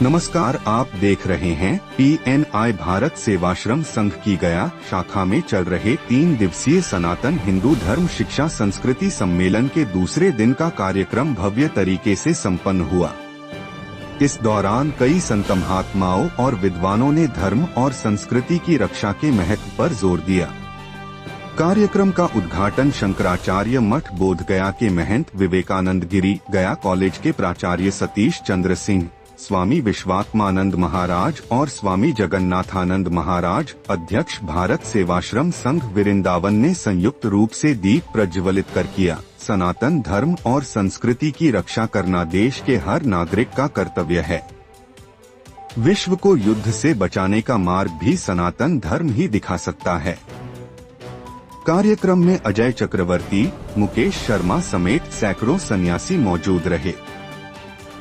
नमस्कार, आप देख रहे हैं PNI भारत सेवाश्रम संघ की गया शाखा में चल रहे 3 दिवसीय सनातन हिंदू धर्म शिक्षा संस्कृति सम्मेलन के दूसरे दिन का कार्यक्रम भव्य तरीके से संपन्न हुआ। इस दौरान कई संत महात्माओं और विद्वानों ने धर्म और संस्कृति की रक्षा के महत्व पर जोर दिया। कार्यक्रम का उद्घाटन शंकराचार्य मठ बोध गया के महंत विवेकानंद गिरी, गया कॉलेज के प्राचार्य सतीश चंद्र सिंह, स्वामी विश्वात्मानंद महाराज और स्वामी जगन्नाथानंद महाराज, अध्यक्ष भारत सेवाश्रम संघ वृंदावन ने संयुक्त रूप से दीप प्रज्वलित कर किया। सनातन धर्म और संस्कृति की रक्षा करना देश के हर नागरिक का कर्तव्य है। विश्व को युद्ध से बचाने का मार्ग भी सनातन धर्म ही दिखा सकता है। कार्यक्रम में अजय चक्रवर्ती, मुकेश शर्मा समेत सैकड़ों सन्यासी मौजूद रहे।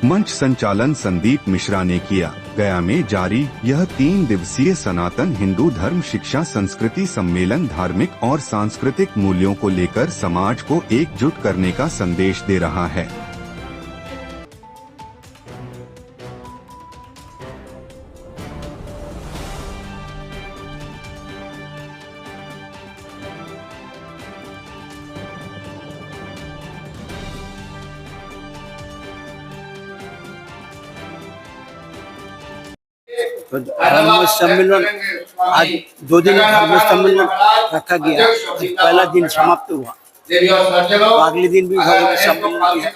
मंच संचालन संदीप मिश्रा ने किया। गया में जारी यह 3 दिवसीय सनातन हिंदू धर्म शिक्षा संस्कृति सम्मेलन धार्मिक और सांस्कृतिक मूल्यों को लेकर समाज को एकजुट करने का संदेश दे रहा है। तो धर्म सम्मेलन आज 2 दिन धर्म सम्मेलन रखा गया। पहला दिन समाप्त हुआ, तो अगले दिन भी धर्म सम्मेलन है।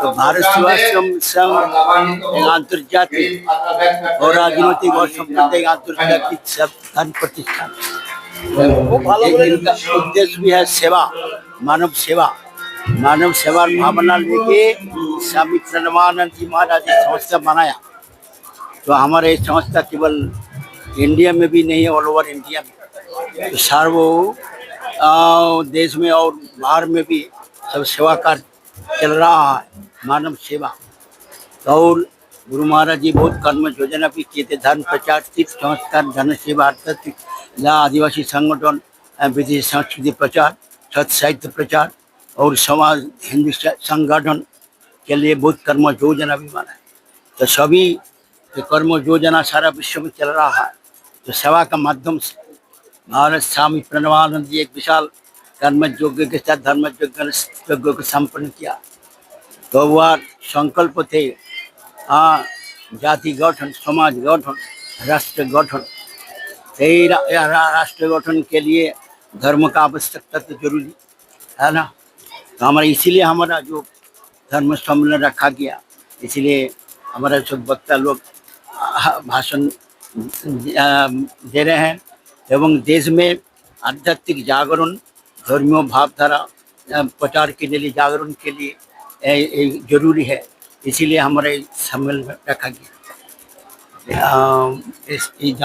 तो भारत सेवाश्रम संघ अंतर्जातीय और राजनीतिक और सांप्रदायिक अंतर्जातीय सब धर्म प्रतिष्ठान, इनका उद्देश्य भी है सेवा, मानव सेवा। मानव सेवा भावना लेके स्वामी प्रणवानंद जी महाराज ने संस्था बनाया। तो हमारे संस्था केवल इंडिया में भी नहीं है, ऑल ओवर इंडिया में, तो सार्वभौम देश में और बाहर में भी सब सेवा कार्य चल रहा है, मानव सेवा। और गुरु महाराज जी बहुत कर्म योजना भी किए थे, धर्म प्रचार, तीर्थ संस्कार, धन सेवा, आदिवासी संगठन, विदेशी संस्कृति प्रचार, सत्य साहित्य प्रचार और समाज हिंदू संगठन के लिए बहुत कर्म योजना भी बना है। तो सभी कर्म योजना सारा विश्व में चल रहा है। तो सेवा का माध्यम से भारत स्वामी प्रणवानंद जी एक विशाल कर्म यज्ञ के साथ धर्म यज्ञ को संपन्न किया। तो वह संकल्प थे जाति गठन, समाज गठन, राष्ट्र गठन। राष्ट्र गठन के लिए धर्म का आवश्यकता तो जरूरी है ना। तो हमारा इसीलिए हमारा जो धर्म सम्मेलन रखा गया, इसलिए हमारा सब वक्ता लोग भाषण दे रहे हैं एवं देश में आध्यात्मिक जागरण, धर्मीय भावधारा प्रचार के लिए, जागरण के लिए जरूरी है। इसीलिए हमारे सम्मेलन रखा गया।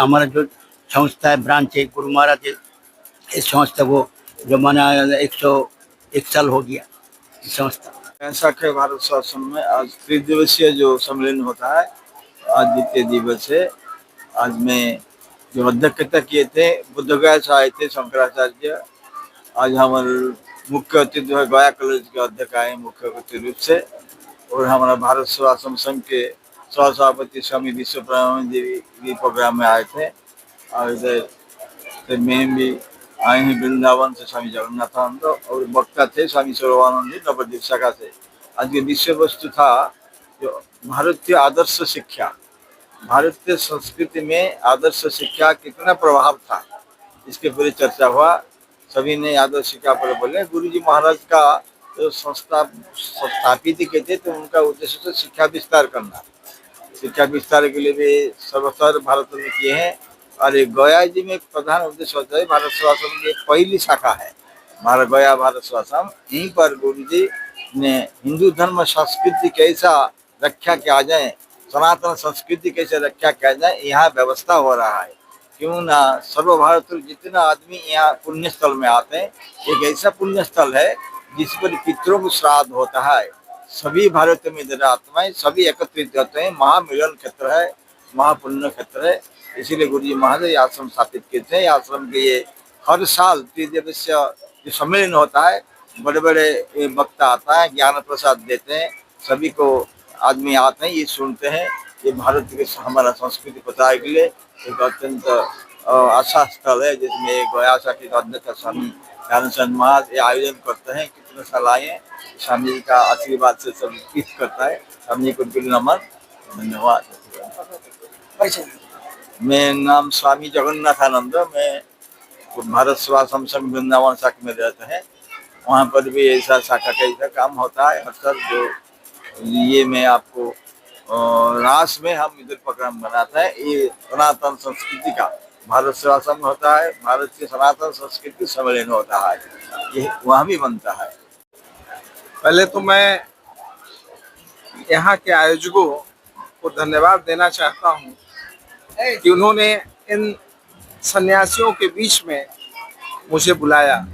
हमारा जो संस्था है, ब्रांच है, गुरु महाराज इस संस्था को जो माना 101 साल हो गया संस्था। ऐसा के भारत सेवाश्रम में आज 3 दिवसीय जो सम्मेलन होता है, आज द्वितीय दिवस है। आज मैं जो अध्यक्षता किए थे, बुद्धगया से आए थे शंकराचार्य। आज हमारे मुख्य अतिथि है गया कॉलेज के अध्यक्ष आए मुख्य अतिथि रूप से, और हमारा भारत सेवाश्रम संघ के सभापति स्वामी विश्वात्मानंद जी भी प्रोग्राम में आए थे। और इधर मैं भी आए हैं वृंदावन से स्वामी जगन्नाथानंद, और वक्ता थे स्वामी सर्वानंद जी नवद्वीप शाखा से। आज के विषय वस्तु था जो भारतीय आदर्श शिक्षा, भारतीय संस्कृति में आदर्श शिक्षा कितना प्रभाव था, इसके पूरी चर्चा हुआ। सभी ने आदर्श शिक्षा पर बोले। गुरु जी महाराज का जो संस्था स्थापित किए थे, तो उनका उद्देश्य तो शिक्षा विस्तार करना, शिक्षा विस्तार के लिए भी सर्वस्तर भारत में किए हैं। और गया जी में प्रधान उद्देश्य होता है, भारत सेवाश्रम की पहली शाखा है गया भारत सेवाश्रम। यहीं पर गुरु जी ने हिंदू धर्म संस्कृति कैसा रक्षा किया जाए, सनातन संस्कृति कैसे रक्षा किया जाए, यहाँ व्यवस्था हो रहा है। क्यों ना सर्व भारत जितना आदमी यहाँ पुण्य स्थल में आते हैं, एक ऐसा पुण्य स्थल है जिस पर पितरों को श्राद्ध होता है। सभी भारत में आत्माएं सभी एकत्रित होते हैं, महामिलन क्षेत्र है, महापुण्य क्षेत्र है। इसीलिए गुरु जी महाराज आश्रम स्थापित किए थे। आश्रम के ये हर साल 3 दिवसीय जो सम्मेलन होता है, बड़े बड़े वक्ता आता है, ज्ञान प्रसाद देते हैं, सभी को आदमी आते हैं, ये सुनते हैं ये भारत के हमारा संस्कृति बताए के लिए एक अत्यंत आशा स्थल है, जिसमें गयासाठी अध्यक्ष स्वामी ध्यानचंद महाराज ये आयोजन करते हैं। कितने साल आए हैं, स्वामी जी का आशीर्वाद से सब कुछ करता है। स्वामी को दिल नमन, धन्यवाद। मेरा नाम स्वामी जगन्नाथानंद, मैं भारत सेवा संघ वृंदावन शाखा में रहते हैं। वहाँ पर भी ऐसा शाखा का ऐसा काम होता है। अक्सर जो ये मैं आपको रास में हम इधर प्रोग्राम बनाते हैं। ये सनातन संस्कृति का भारत सेवा संघ होता है, भारत के सनातन संस्कृति सम्मेलन होता है, ये वहाँ भी बनता है। पहले तो मैं यहाँ के आयोजकों को धन्यवाद देना चाहता हूँ कि उन्होंने इन सन्यासियों के बीच में मुझे बुलाया।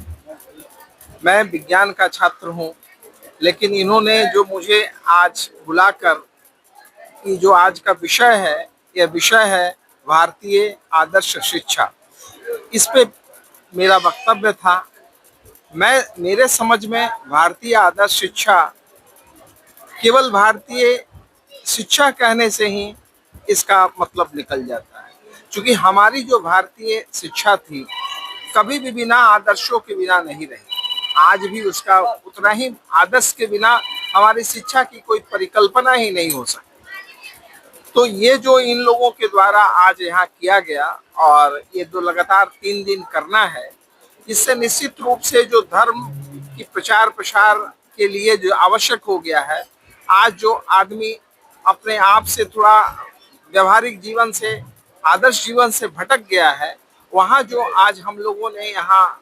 मैं विज्ञान का छात्र हूँ, लेकिन इन्होंने जो मुझे आज बुलाकर कि जो आज का विषय है, यह विषय है भारतीय आदर्श शिक्षा। इस पे मेरा वक्तव्य था। मेरे समझ में भारतीय आदर्श शिक्षा केवल भारतीय शिक्षा कहने से ही इसका मतलब निकल जाता है, क्योंकि हमारी जो भारतीय शिक्षा थी कभी भी बिना आदर्शों के बिना नहीं रही। आज भी उसका उतना ही आदर्श के बिना हमारी शिक्षा की कोई परिकल्पना ही नहीं हो सकती। तो ये जो इन लोगों के द्वारा आज यहाँ किया गया और ये जो लगातार 3 दिन करना है, इससे निश्चित रूप से जो धर्म की प्रचार प्रसार के लिए जो आवश्यक हो गया है, आज जो आदमी अपने आप से थोड़ा व्यवहारिक जीवन से, आदर्श जीवन से भटक गया है, वहाँ जो आज हम लोगों ने यहाँ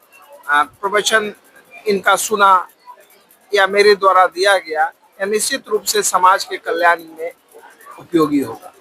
प्रवचन इनका सुना या मेरे द्वारा दिया गया, यह निश्चित रूप से समाज के कल्याण में उपयोगी होगा।